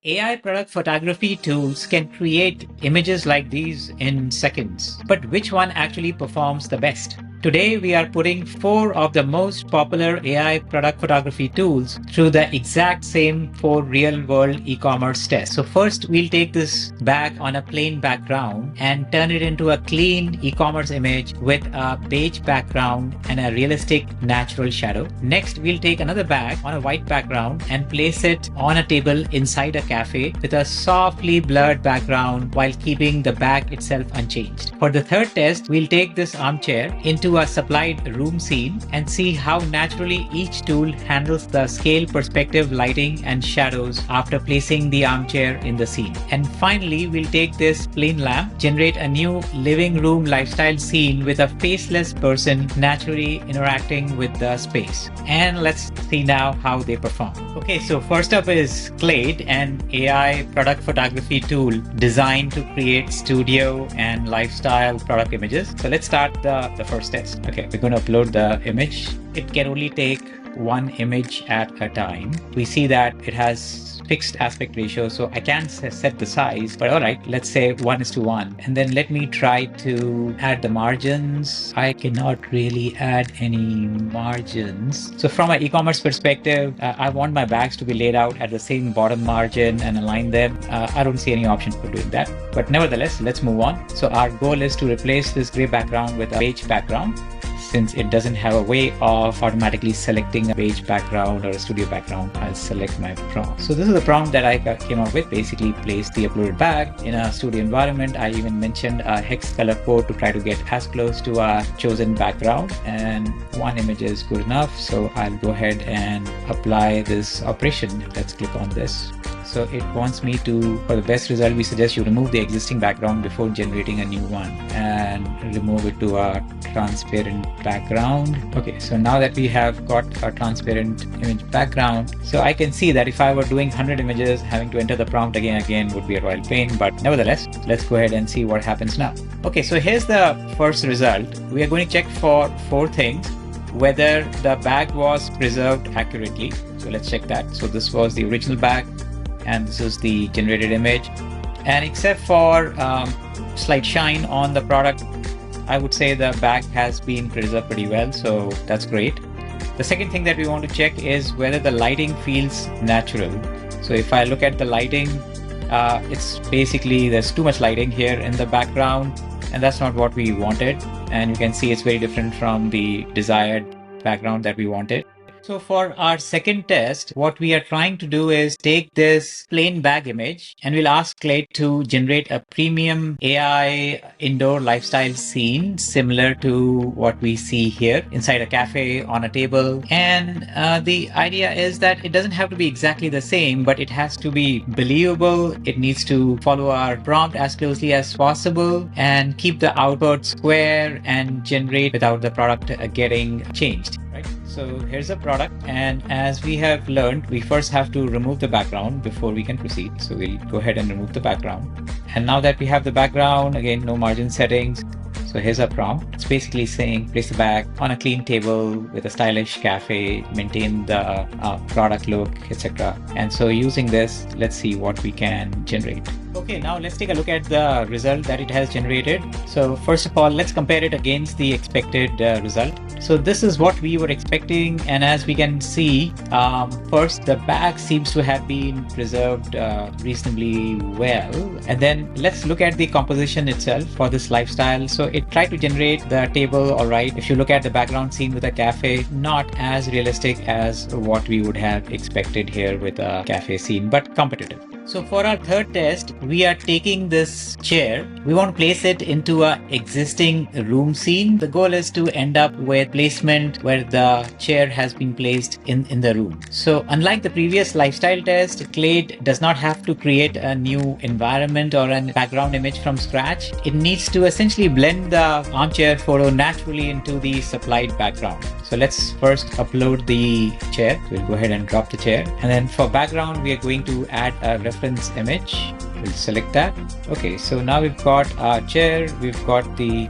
AI product photography tools can create images like these in seconds, but which one actually performs the best? Today, we are putting 4 of the most popular AI product photography tools through the exact same 4 real-world e-commerce tests. So first, we'll take this bag on a plain background and turn it into a clean e-commerce image with a beige background and a realistic natural shadow. Next, we'll take another bag on a white background and place it on a table inside a cafe with a softly blurred background while keeping the bag itself unchanged. For the third test, we'll take this armchair into a supplied room scene and see how naturally each tool handles the scale, perspective, lighting, and shadows after placing the armchair in the scene. And finally, we'll take this plain lamp, generate a new living room lifestyle scene with a faceless person naturally interacting with the space. And let's see now how they perform. Okay, so first up is Claid, an AI product photography tool designed to create studio and lifestyle product images. So let's start the first test. Okay, we're going to upload the image. It can only take one image at a time. We see that it has fixed aspect ratio, so I can't set the size, but all right, let's say 1:1. And then let me try to add the margins. I cannot really add any margins. So from an e-commerce perspective, I want my bags to be laid out at the same bottom margin and align them. I don't see any option for doing that, but nevertheless, let's move on. So our goal is to replace this gray background with a beige background. Since it doesn't have a way of automatically selecting a beige background or a studio background, I'll select my prompt. So this is the prompt that I came up with. Basically, place the uploaded bag in a studio environment. I even mentioned a hex color code to try to get as close to our chosen background, and one image is good enough. So I'll go ahead and apply this operation. Let's click on this. So it wants me to, for the best result, we suggest you remove the existing background before generating a new one and remove it to a transparent background. Okay, so now that we have got a transparent image background, so I can see that if I were doing 100 images, having to enter the prompt again would be a royal pain, but nevertheless, let's go ahead and see what happens now. Okay, so here's the first result. We are going to check for 4 things. Whether the bag was preserved accurately. So let's check that. So this was the original bag, and this is the generated image, and except for slight shine on the product, I would say the bag has been preserved pretty well, so that's great. The second thing that we want to check is whether the lighting feels natural. So if I look at the lighting, it's basically there's too much lighting here in the background, and that's not what we wanted, and you can see it's very different from the desired background that we wanted. So for our second test, what we are trying to do is take this plain bag image and we'll ask Claid to generate a premium AI indoor lifestyle scene similar to what we see here inside a cafe on a table. And the idea is that it doesn't have to be exactly the same, but it has to be believable. It needs to follow our prompt as closely as possible and keep the output square and generate without the product getting changed. So here's a product, and as we have learned, we first have to remove the background before we can proceed. So we'll go ahead and remove the background. And now that we have the background, again, no margin settings. So here's our prompt. It's basically saying place the bag on a clean table with a stylish cafe, maintain the product look, etc. And so using this, let's see what we can generate. Okay, now let's take a look at the result that it has generated. So first of all, let's compare it against the expected result. So this is what we were expecting, and as we can see, first the bag seems to have been preserved reasonably well. And then let's look at the composition itself for this lifestyle. So it tried to generate the table, all right. If you look at the background scene with a cafe, not as realistic as what we would have expected here with a cafe scene, but competitive. So for our third test, we are taking this chair. We want to place it into an existing room scene. The goal is to end up with placement where the chair has been placed in the room. So unlike the previous lifestyle test, Claid does not have to create a new environment or a background image from scratch. It needs to essentially blend the armchair photo naturally into the supplied background. So let's first upload the chair. We'll go ahead and drop the chair. And then for background, we are going to add a reference image. We'll select that. Okay, so now we've got our chair, we've got the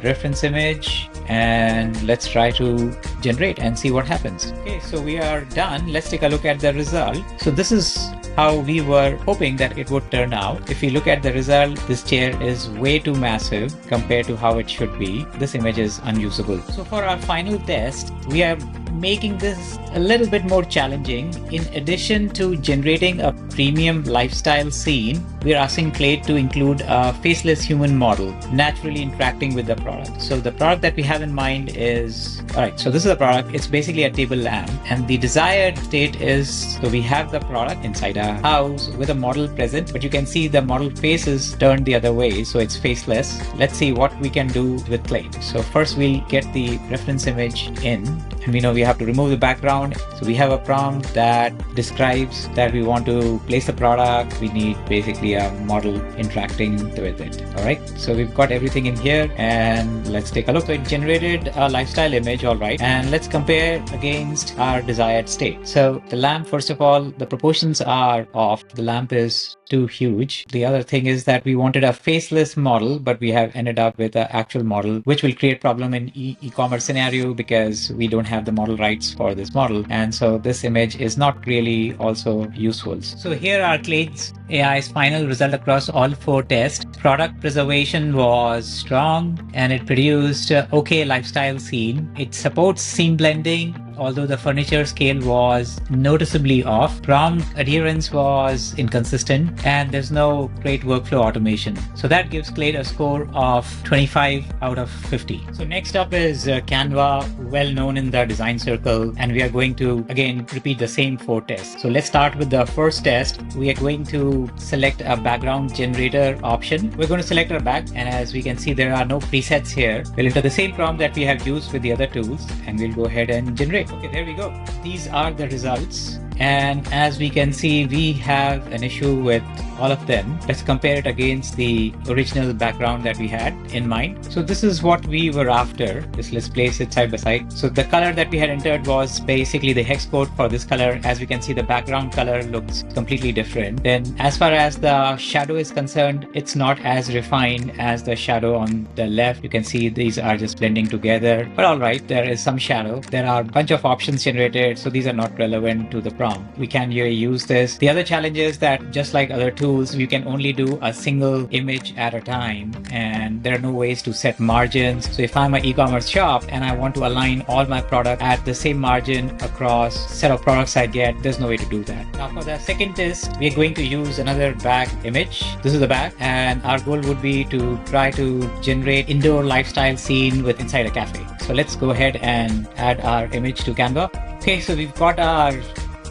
reference image, and let's try to generate and see what happens. Okay, so we are done. Let's take a look at the result. So this is how we were hoping that it would turn out. If you look at the result, this chair is way too massive compared to how it should be. This image is unusable. So for our final test, we are making this a little bit more challenging. In addition to generating a premium lifestyle scene, we're asking Claid to include a faceless human model naturally interacting with the product. So the product that we have in mind is, all right, so this is the product. It's basically a table lamp, and the desired state is, so we have the product inside a house with a model present, but you can see the model face is turned the other way, so it's faceless. Let's see what we can do with Claid. So first we'll get the reference image in, and we know we have to remove the background. So we have a prompt that describes that we want to place the product. We need basically a model interacting with it. All right, so we've got everything in here, and let's take a look. So it generated a lifestyle image, all right, and let's compare against our desired state. So the lamp, first of all, the proportions are off. The lamp is too huge. The other thing is that we wanted a faceless model, but we have ended up with an actual model, which will create problem in e-commerce scenario because we don't have the model rights for this model. And so this image is not really also useful. So here are Claid.ai's final result across all 4 tests. Product preservation was strong and it produced okay lifestyle scene. It supports scene blending, although the furniture scale was noticeably off. Prompt adherence was inconsistent, and there's no great workflow automation. So that gives Claid a score of 25 out of 50. So next up is Canva, well known in the design circle, and we are going to again repeat the same 4 tests. So let's start with the first test. We are going to select a background generator option. We're going to select our back, and as we can see, there are no presets here. We'll enter the same prompt that we have used with the other tools, and we'll go ahead and generate. Okay, there we go. These are the results. And as we can see, we have an issue with all of them. Let's compare it against the original background that we had in mind. So this is what we were after. Just let's place it side by side. So the color that we had entered was basically the hex code for this color. As we can see, the background color looks completely different. Then as far as the shadow is concerned, it's not as refined as the shadow on the left. You can see these are just blending together. But all right, there is some shadow. There are a bunch of options generated, so these are not relevant to the prompt. We can use this. The other challenge is that just like other tools, you can only do a single image at a time, and there are no ways to set margins. So if I'm an e-commerce shop and I want to align all my product at the same margin across set of products I get, there's no way to do that. Now for the second test, we're going to use another bag image. This is the bag, and our goal would be to try to generate indoor lifestyle scene with inside a cafe. So let's go ahead and add our image to Canva. Okay, so we've got our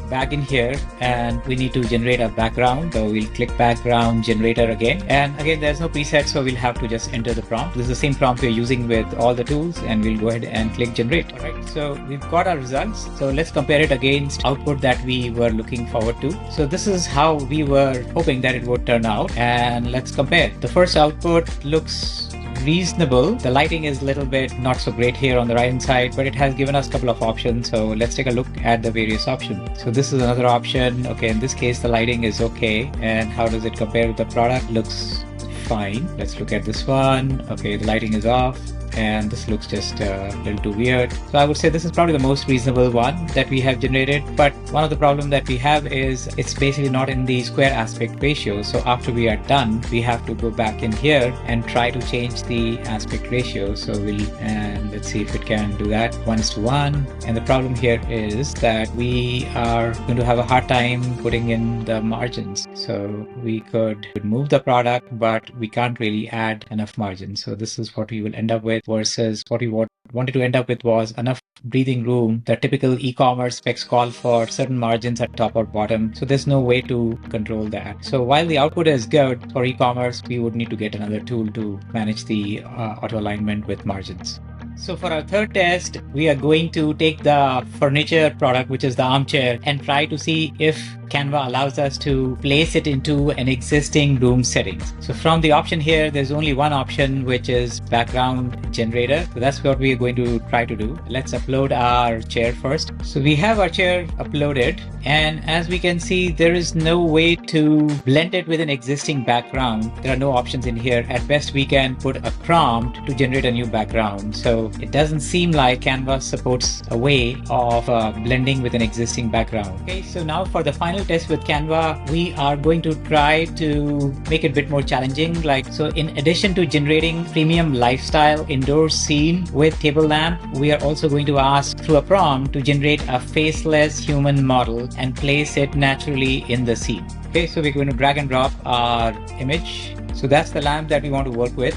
bag in here, and we need to generate a background. So we'll click background generator again, and again there's no preset, so we'll have to just enter the prompt. This is the same prompt we're using with all the tools, and we'll go ahead and click generate. All right, so we've got our results. So let's compare it against output that we were looking forward to. So this is how we were hoping that it would turn out, and let's compare. The first output looks reasonable. The lighting is a little bit not so great here on the right hand side, but it has given us a couple of options. So let's take a look at the various options. So this is another option. Okay, in this case the lighting is okay. And how does it compare with the product? Looks fine. Let's look at this one. Okay, the lighting is off, and this looks just a little too weird. So I would say this is probably the most reasonable one that we have generated. But one of the problems that we have is it's basically not in the square aspect ratio. So after we are done, we have to go back in here and try to change the aspect ratio. So let's see if it can do that. 1:1. And the problem here is that we are going to have a hard time putting in the margins. So we could move the product, but we can't really add enough margin. So this is what we will end up with, versus what we wanted to end up with was enough breathing room. The typical e-commerce specs call for certain margins at top or bottom, so there's no way to control that. So while the output is good for e-commerce, we would need to get another tool to manage the auto alignment with margins. So for our third test, we are going to take the furniture product, which is the armchair, and try to see if Canva allows us to place it into an existing room settings. So from the option here, there's only one option, which is background generator. So that's what we are going to try to do. Let's upload our chair first. So we have our chair uploaded, and as we can see, there is no way to blend it with an existing background. There are no options in here. At best, we can put a prompt to generate a new background. So it doesn't seem like Canva supports a way of blending with an existing background. Okay, so now for the final final test with Canva, we are going to try to make it a bit more challenging. So in addition to generating premium lifestyle indoor scene with table lamp, we are also going to ask through a prompt to generate a faceless human model and place it naturally in the scene. Okay, so we're going to drag and drop our image. So that's the lamp that we want to work with.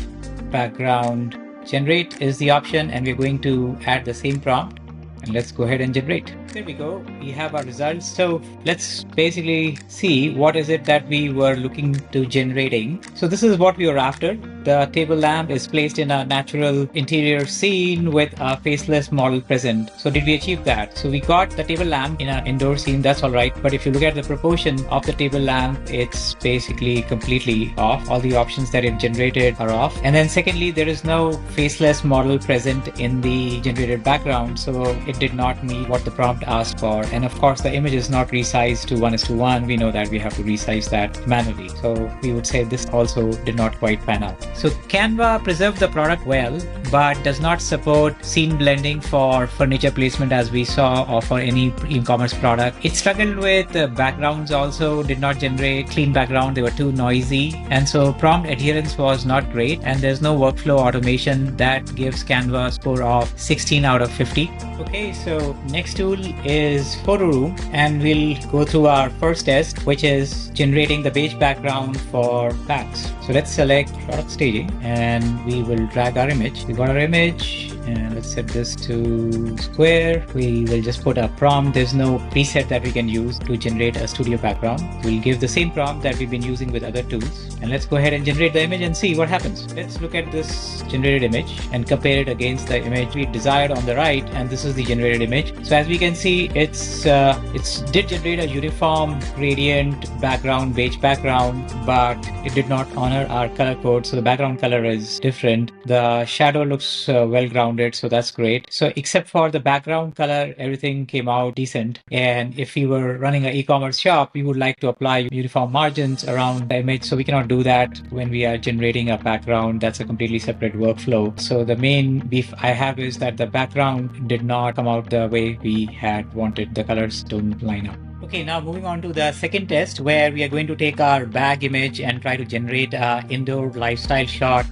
Background generate is the option, and we're going to add the same prompt. And let's go ahead and generate. There we go. We have our results. So let's basically see what is it that we were looking to generating. So this is what we were after. The table lamp is placed in a natural interior scene with a faceless model present. So did we achieve that? So we got the table lamp in an indoor scene. That's all right. But if you look at the proportion of the table lamp, it's basically completely off. All the options that it generated are off. And then secondly, there is no faceless model present in the generated background. So it did not meet what the prompt asked for. And of course, the image is not resized to 1:1. We know that we have to resize that manually. So we would say this also did not quite pan out. So Canva preserved the product well, but does not support scene blending for furniture placement as we saw, or for any e-commerce product. It struggled with backgrounds also, did not generate clean background. They were too noisy. And so prompt adherence was not great. And there's no workflow automation that gives Canva a score of 16 out of 50. Okay, so next tool is PhotoRoom, and we'll go through our first test, which is generating the beige background for packs. So let's select product staging, and we will drag our image. We got our image, and let's set this to square. We will just put a prompt. There's no preset that we can use to generate a studio background. We'll give the same prompt that we've been using with other tools, and let's go ahead and generate the image and see what happens. Let's look at this generated image and compare it against the image we desired on the right, and this is the generated image. So as we can see, it did generate a uniform gradient background, beige background, but it did not honor our color code. So the background color is different. The shadow looks well grounded, so that's great. So except for the background color, everything came out decent. And if we were running an e-commerce shop, we would like to apply uniform margins around the image. So we cannot do that when we are generating a background. That's a completely separate workflow. So the main beef I have is that the background did not come out the way we had wanted. The colors don't line up. Okay, now moving on to the second test, where we are going to take our bag image and try to generate an indoor lifestyle shot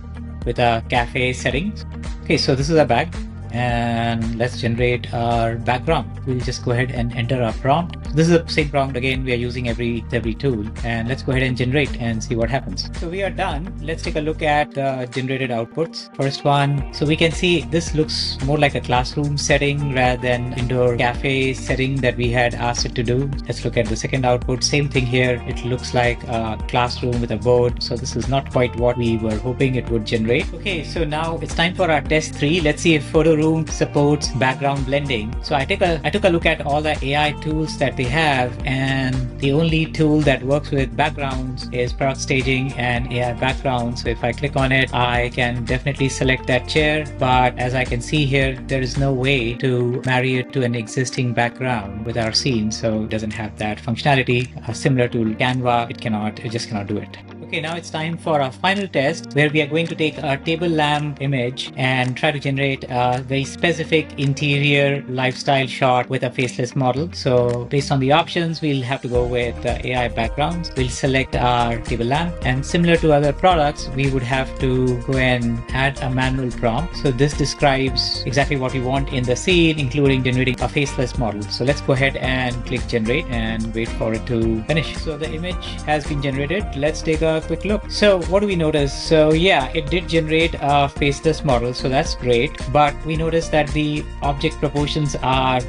with a cafe settings. Okay, so this is a bag, and let's generate our background. We'll just go ahead and enter our prompt. This is the same prompt again we are using every tool, and let's go ahead and generate and see what happens. So we are done. Let's take a look at the generated outputs. First one, so we can see this looks more like a classroom setting rather than indoor cafe setting that we had asked it to do. Let's look at the second output. Same thing here. It looks like a classroom with a board. So this is not quite what we were hoping it would generate. Okay, so now it's time for our test 3. Let's see if PhotoRoom supports background blending. So I took a look at all the AI tools that they have, and the only tool that works with backgrounds is product staging and AI background. So if I click on it, I can definitely select that chair, but as I can see here, there is no way to marry it to an existing background with our scene. So it doesn't have that functionality. Similar to Canva, it just cannot do it. Okay, now it's time for our final test, where we are going to take a table lamp image and try to generate a very specific interior lifestyle shot with a faceless model. So based on the options, we'll have to go with AI backgrounds. We'll select our table lamp, and similar to other products, we would have to go and add a manual prompt. So this describes exactly what we want in the scene, including generating a faceless model. So let's go ahead and click generate and wait for it to finish. So the image has been generated. Let's take a quick look. So what do we notice? So yeah, it did generate a faceless model, so that's great, but we notice that the object proportions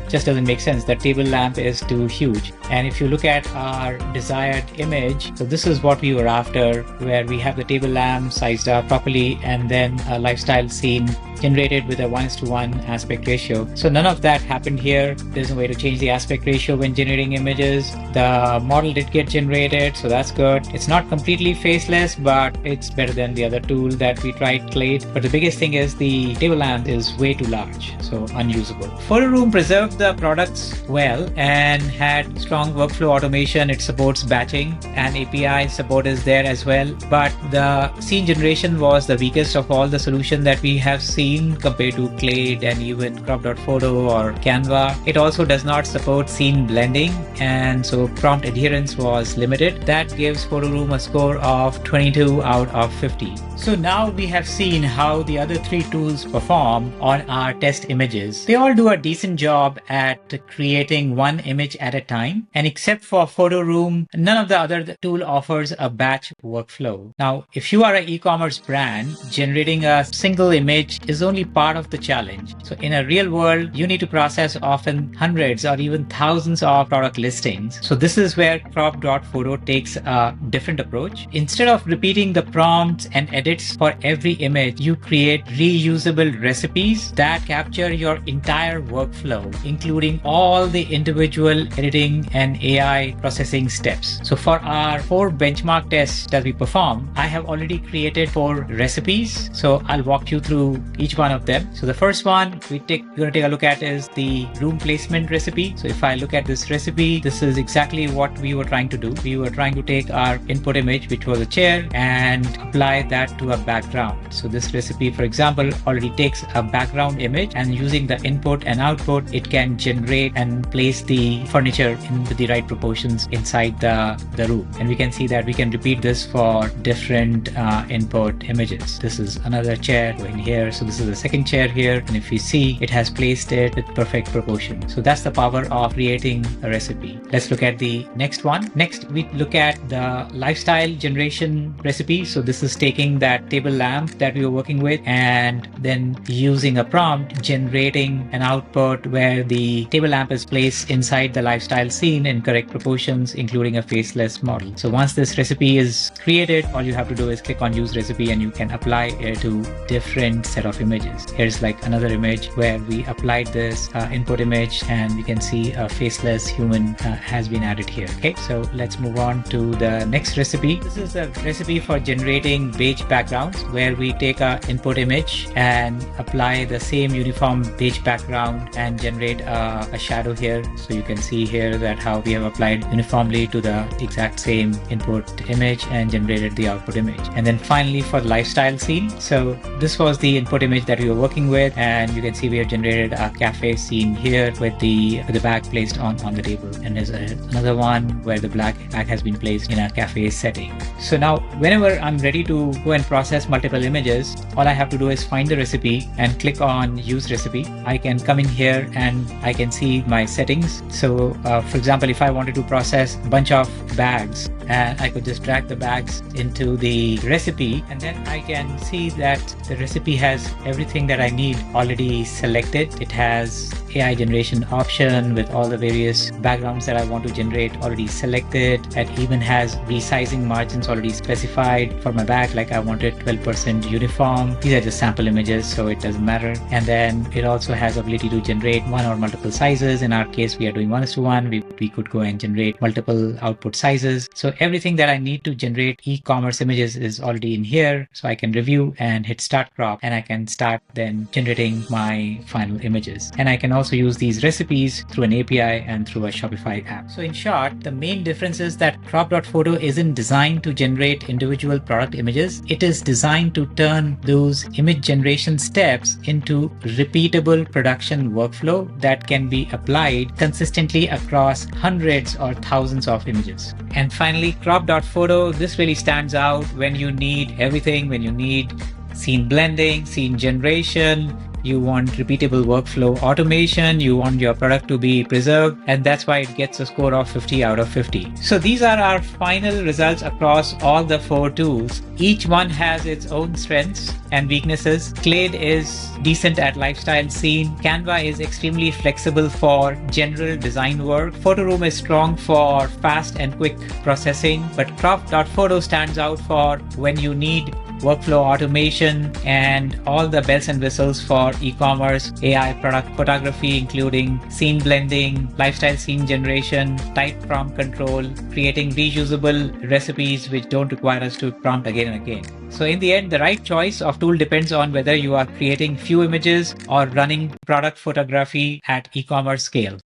just doesn't make sense. The table lamp is too huge. And if you look at our desired image, so this is what we were after, where we have the table lamp sized up properly and then a lifestyle scene generated with a 1:1 aspect ratio. So none of that happened here. There's no way to change the aspect ratio when generating images. The model did get generated, so that's good. It's not completely faceless, but it's better than the other tool that we tried, Claid. But the biggest thing is the table lamp is way too large, so unusable. PhotoRoom preserved the products well and had strong workflow automation. It supports batching and API support is there as well. But the scene generation was the weakest of all the solutions that we have seen compared to Claid and even Crop.photo or Canva. It also does not support scene blending, and so prompt adherence was limited. That gives PhotoRoom a score of 22 out of 50. So now we have seen how the other three tools perform on our test images. They all do a decent job at creating one image at a time, and except for PhotoRoom, none of the other tool offers a batch workflow. Now, if you are an e-commerce brand, generating a single image is only part of the challenge. So in a real world, you need to process often hundreds or even thousands of product listings. So this is where Crop.photo takes a different approach. Instead of repeating the prompts and edits for every image, you create reusable recipes that capture your entire workflow, including all the individual editing and AI processing steps. So for our 4 benchmark tests that we perform, I have already created 4 recipes. So I'll walk you through each one of them. So the first one we're going to take a look at is the room placement recipe. So if I look at this recipe, this is exactly what we were trying to do. We were trying to take our input image, which was a chair, and apply that to a background. So this recipe, for example, already takes a background image, and using the input and output, it can generate and place the furniture into the right proportions inside the room. And we can see that we can repeat this for different input images. This is another chair going here. So this is the second chair here. And if you see, it has placed it with perfect proportion. So that's the power of creating a recipe. Let's look at the next one. Next, we look at the lifestyle generation recipe. So this is taking that table lamp that we were working with and then using a prompt, generating an output where the table lamp is placed inside the lifestyle scene in correct proportions, including a faceless model. So once this recipe is created, all you have to do is click on use recipe and you can apply it to different set of images. Here's like another image where we applied this input image, and we can see a faceless human has been added here. Okay, so let's move on to the next recipe. This is a recipe for generating beige backgrounds where we take a input image and apply the same uniform beige background and generate a shadow here. So you can see here that how we have applied uniformly to the exact same input image and generated the output image. And then finally for the lifestyle scene, so this was the input image that we were working with, and you can see we have generated a cafe scene here with the bag placed on the table. And there's another one where the black bag has been placed in a cafe setting. So now whenever I'm ready to go and process multiple images, all I have to do is find the recipe and click on use recipe. I can come in here and I can see my settings. So for example, if I wanted to process a bunch of bags, and I could just drag the bags into the recipe, and then I can see that the recipe has everything that I need already selected. It has AI generation option with all the various backgrounds that I want to generate already selected. It even has resizing margins already specified for my bag, like I wanted 12% uniform. These are just sample images, so it doesn't matter. And then it also has ability to generate one or multiple sizes. In our case, we are doing 1:1. We could go and generate multiple output sizes. So everything that I need to generate e-commerce images is already in here. So I can review and hit start crop, and I can start then generating my final images. And I can also use these recipes through an API and through a Shopify app. So in short, the main difference is that Crop.photo isn't designed to generate individual product images. It is designed to turn those image generation steps into repeatable production workflow that can be applied consistently across hundreds or thousands of images. And finally, Crop.photo, this really stands out when you need everything, when you need scene blending, scene generation, you want repeatable workflow automation, you want your product to be preserved, and that's why it gets a score of 50 out of 50. So these are our final results across all the 4 tools. Each one has its own strengths and weaknesses. Claid is decent at lifestyle scene. Canva is extremely flexible for general design work. PhotoRoom is strong for fast and quick processing, but Crop.photo stands out for when you need workflow automation, and all the bells and whistles for e-commerce, AI product photography, including scene blending, lifestyle scene generation, tight prompt control, creating reusable recipes which don't require us to prompt again and again. So in the end, the right choice of tool depends on whether you are creating few images or running product photography at e-commerce scale.